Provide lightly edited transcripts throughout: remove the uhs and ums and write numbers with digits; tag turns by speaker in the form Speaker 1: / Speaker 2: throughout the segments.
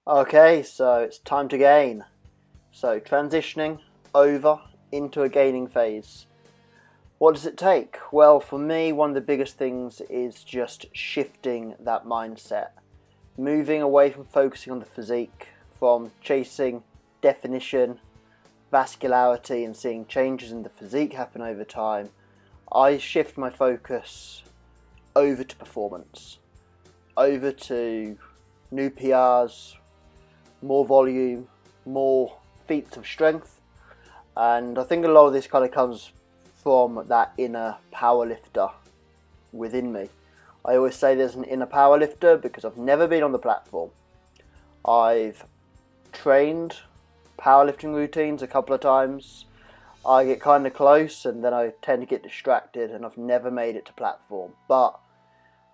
Speaker 1: Okay, so it's time to gain. So transitioning over into a gaining phase. What does it take? Well, for me, one of the biggest things is just shifting that mindset. Moving away from focusing on the physique, from chasing definition, vascularity and seeing changes in the physique happen over time. I shift my focus over to performance, over to new PRs, more volume, more feats of strength, and I think a lot of this kind of comes from that inner powerlifter within me. I always say there's an inner powerlifter because I've never been on the platform. I've trained powerlifting routines a couple of times. I get kind of close and then I tend to get distracted, and I've never made it to platform. But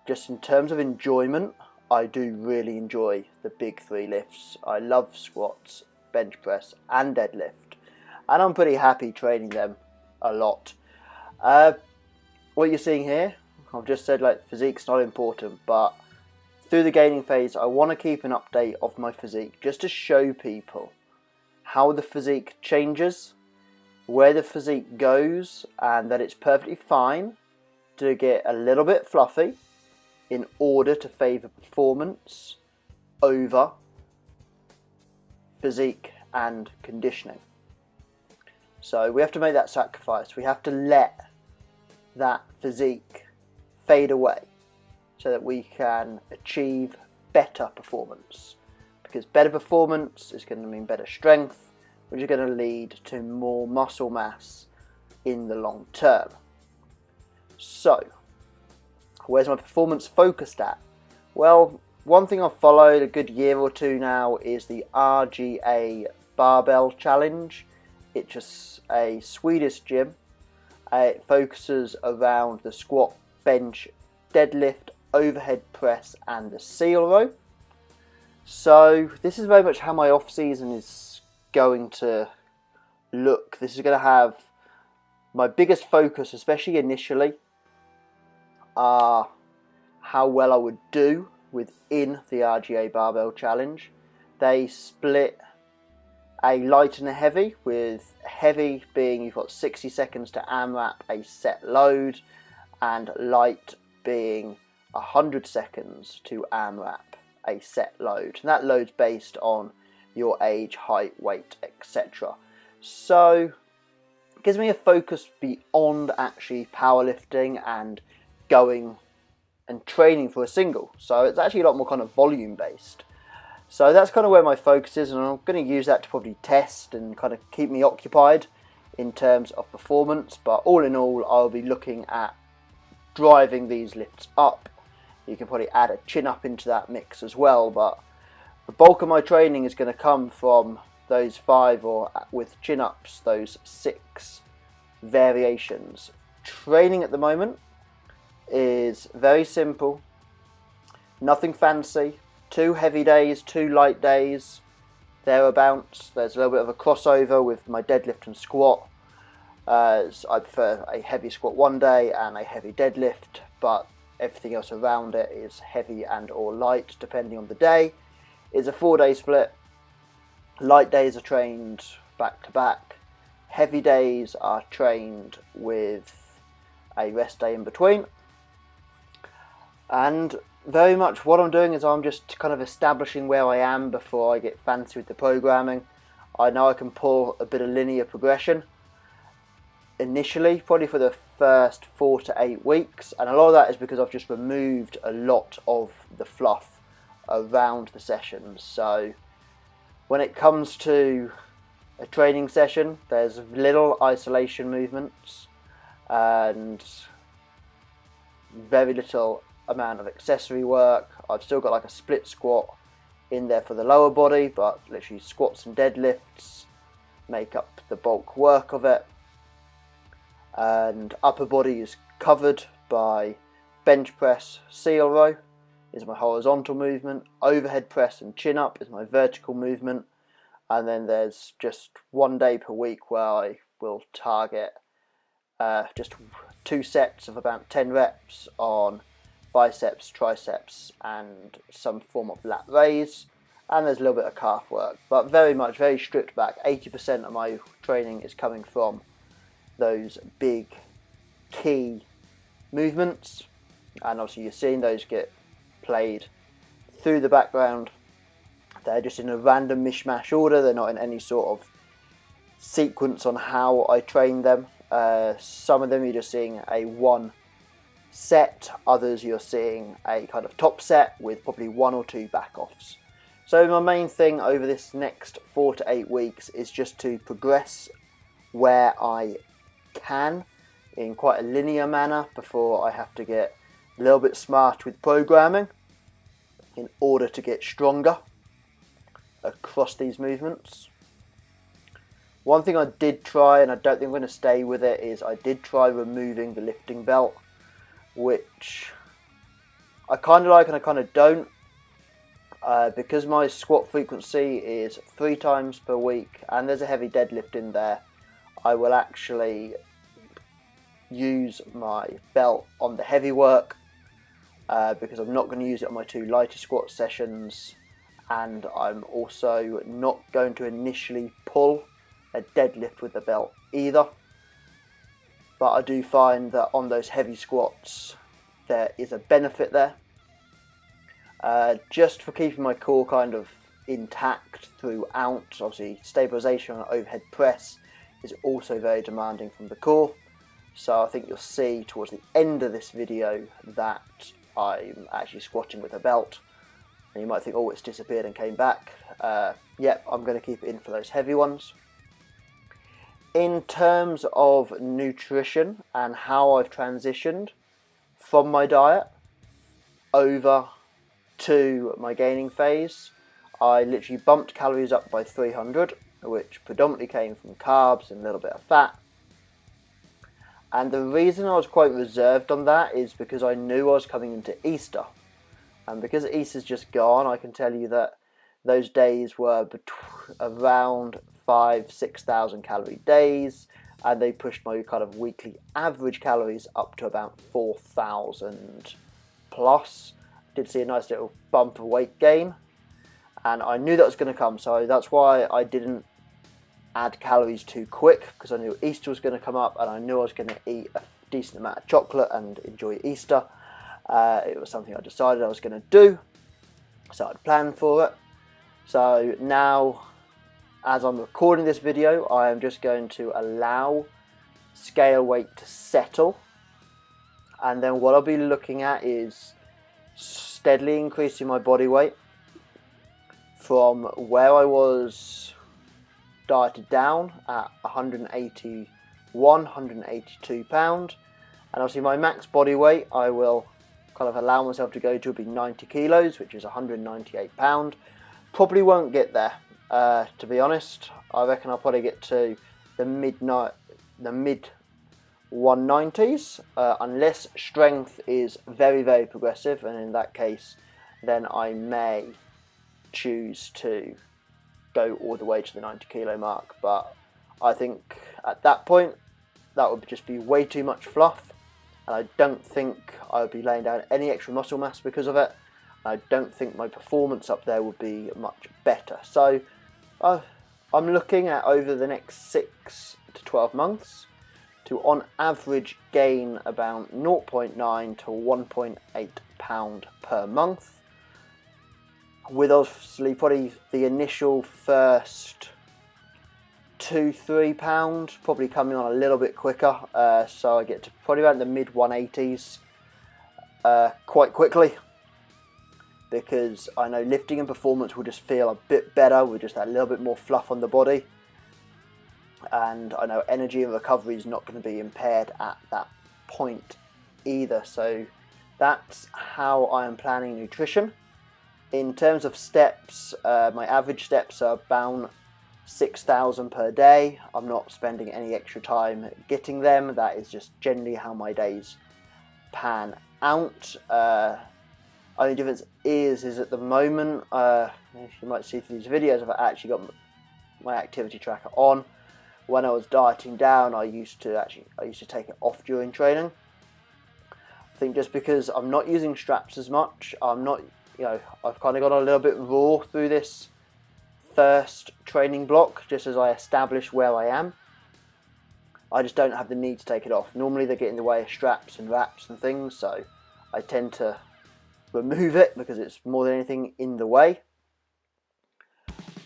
Speaker 1: just in terms of enjoyment, I do really enjoy the big three lifts. I love squats, bench press and deadlift, and I'm pretty happy training them a lot. What you're seeing here, I've just said like physique's not important, but through the gaining phase I want to keep an update of my physique just to show people how the physique changes, where the physique goes, and that it's perfectly fine to get a little bit fluffy in order to favour performance over physique and conditioning. So we have to make that sacrifice. We have to let that physique fade away so that we can achieve better performance. Because better performance is going to mean better strength, which is going to lead to more muscle mass in the long term. So, where's my performance focused at? Well, one thing I've followed a good year or two now is the RGA Barbell Challenge. It's just a Swedish gym. It focuses around the squat, bench, deadlift, overhead press and the seal row. So this is very much how my off season is going to look. This is going to have my biggest focus, especially initially, are how well I would do within the RGA Barbell Challenge. They split a light and a heavy, with heavy being you've got 60 seconds to AMRAP a set load, and light being 100 seconds to AMRAP a set load. And that load's based on your age, height, weight, etc. So it gives me a focus beyond actually powerlifting and going and training for a single. So it's actually a lot more kind of volume based. So that's kind of where my focus is, and I'm going to use that to probably test and kind of keep me occupied in terms of performance. But all in all, I'll be looking at driving these lifts up. You can probably add a chin up into that mix as well, but the bulk of my training is going to come from those 5, or with chin ups, those 6 variations. Training at the moment is very simple, nothing fancy. 2 heavy days, 2 light days, thereabouts. There's a little bit of a crossover with my deadlift and squat. I prefer a heavy squat one day and a heavy deadlift, but everything else around it is heavy and or light depending on the day. It's a 4-day split. Light days are trained back to back. Heavy days are trained with a rest day in between. And very much what I'm doing is I'm just kind of establishing where I am before I get fancy with the programming. I know I can pull a bit of linear progression initially, probably for the first 4 to 8 weeks, and a lot of that is because I've just removed a lot of the fluff around the sessions. So when it comes to a training session, there's little isolation movements and very little amount of accessory work. I've still got like a split squat in there for the lower body, but literally squats and deadlifts make up the bulk work of it, and upper body is covered by bench press, seal row is my horizontal movement, overhead press and chin up is my vertical movement, and then there's just 1 day per week where I will target just 2 sets of about 10 reps on biceps, triceps and some form of lat raise, and there's a little bit of calf work, but very stripped back. 80% of my training is coming from those big key movements, and obviously you're seeing those get played through the background. They're just in a random mishmash order. They're not in any sort of sequence on how I train them. Some of them you're just seeing a one set, others you're seeing a kind of top set with probably 1 or 2 back offs. So my main thing over this next 4 to 8 weeks is just to progress where I can in quite a linear manner before I have to get a little bit smart with programming in order to get stronger across these movements. One thing I did try, and I don't think I'm going to stay with it, is I did try removing the lifting belt, which I kind of like and I kind of don't. Because my squat frequency is 3 times per week and there's a heavy deadlift in there, I will actually use my belt on the heavy work because I'm not going to use it on my 2 lighter squat sessions, and I'm also not going to initially pull a deadlift with the belt either. But I do find that on those heavy squats there is a benefit there. Just for keeping my core kind of intact throughout. Obviously stabilisation on overhead press is also very demanding from the core. So I think you'll see towards the end of this video that I'm actually squatting with a belt. And you might think, oh, it's disappeared and came back. Yep, I'm going to keep it in for those heavy ones. In terms of nutrition and how I've transitioned from my diet over to my gaining phase, I literally bumped calories up by 300, which predominantly came from carbs and a little bit of fat. And the reason I was quite reserved on that is because I knew I was coming into Easter. And because Easter's just gone, I can tell you that those days were around 5,000-6,000 calorie days, and they pushed my kind of weekly average calories up to about 4,000 plus. Did see a nice little bump of weight gain, and I knew that was going to come, so that's why I didn't add calories too quick, because I knew Easter was going to come up and I knew I was going to eat a decent amount of chocolate and enjoy Easter. It was something I decided I was going to do, so I'd planned for it. So now, as I'm recording this video, I am just going to allow scale weight to settle, and then what I'll be looking at is steadily increasing my body weight from where I was dieted down at 181, 182 pound, and obviously my max body weight I will kind of allow myself to go to be 90 kilos, which is 198 pound. Probably won't get there, to be honest. I reckon I'll probably get to the mid 190s, unless strength is very progressive, and in that case then I may choose to go all the way to the 90 kilo mark. But I think at that point that would just be way too much fluff, and I don't think I would be laying down any extra muscle mass because of it. I don't think my performance up there would be much better. So I'm looking at over the next 6 to 12 months to on average gain about 0.9 to 1.8 pound per month, with obviously probably the initial first 2-3 pound probably coming on a little bit quicker, so I get to probably around the mid 180s quite quickly, because I know lifting and performance will just feel a bit better with just that little bit more fluff on the body. And I know energy and recovery is not going to be impaired at that point either. So that's how I am planning nutrition. In terms of steps, my average steps are about 6,000 per day. I'm not spending any extra time getting them. That is just generally how my days pan out. Only difference is at the moment, you might see through these videos, I've actually got my activity tracker on. When I was dieting down, I used to take it off during training. I think just because I'm not using straps as much, I'm not I've kind of gone a little bit raw through this first training block, just as I establish where I am. I just don't have the need to take it off. Normally they get in the way of straps and wraps and things, so I tend to remove it because it's more than anything in the way.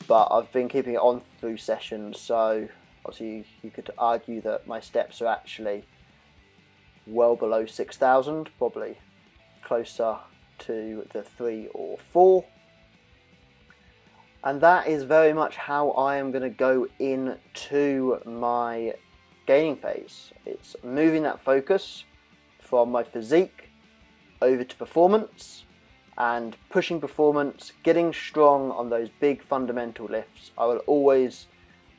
Speaker 1: But I've been keeping it on through sessions, so obviously you could argue that my steps are actually well below 6,000, probably closer to the 3 or 4. And that is very much how I am going to go into my gaining phase. It's moving that focus from my physique over to performance and pushing performance, getting strong on those big fundamental lifts. I will always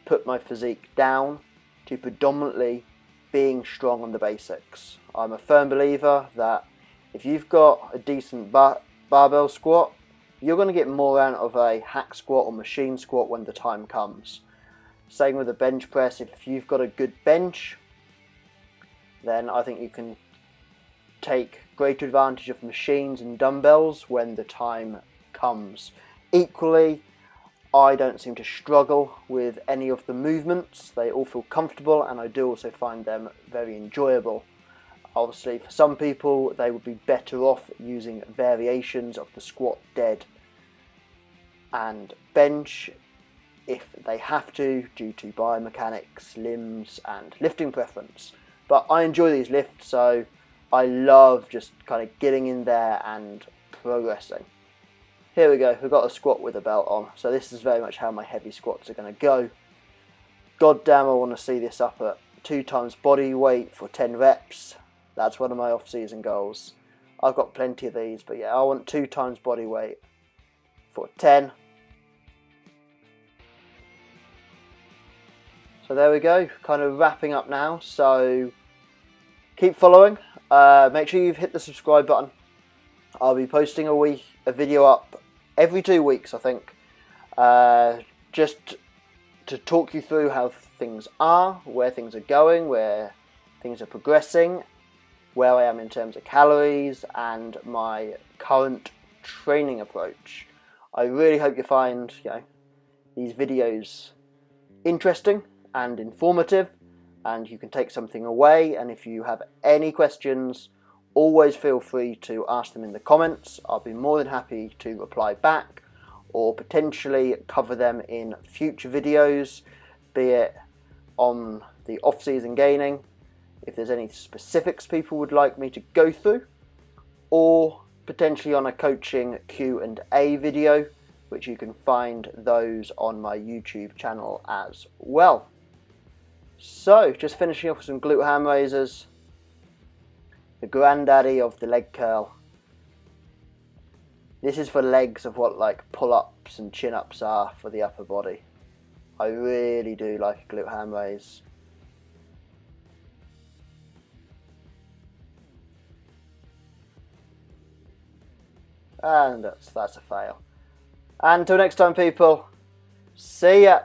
Speaker 1: put my physique down to predominantly being strong on the basics. I'm a firm believer that if you've got a decent barbell squat, you're going to get more out of a hack squat or machine squat when the time comes. Same with the bench press. If you've got a good bench, then I think you can take greater advantage of machines and dumbbells when the time comes. Equally, I don't seem to struggle with any of the movements. They all feel comfortable, and I do also find them very enjoyable. Obviously, for some people, they would be better off using variations of the squat, dead, and bench if they have to, due to biomechanics, limbs, and lifting preference. But I enjoy these lifts, so I love just kind of getting in there and progressing. Here we go, we've got a squat with a belt on, so this is very much how my heavy squats are going to go. God damn, I want to see this up at 2 times body weight for 10 reps. That's one of my off-season goals. I've got plenty of these, but yeah, I want 2 times body weight for 10. So there we go, kind of wrapping up now. So keep following. Make sure you've hit the subscribe button. I'll be posting a video up every 2 weeks, I think. Just to talk you through how things are, where things are going, where things are progressing, where I am in terms of calories, and my current training approach. I really hope you find these videos interesting and informative, and you can take something away. And if you have any questions, always feel free to ask them in the comments. I'll be more than happy to reply back or potentially cover them in future videos, be it on the off-season gaining, if there's any specifics people would like me to go through, or potentially on a coaching Q&A video, which you can find those on my YouTube channel as well. So, just finishing off with some glute ham raisers, the granddaddy of the leg curl. This is for legs of what like pull-ups and chin-ups are for the upper body. I really do like a glute ham raise. And that's a fail. And until next time, people, see ya!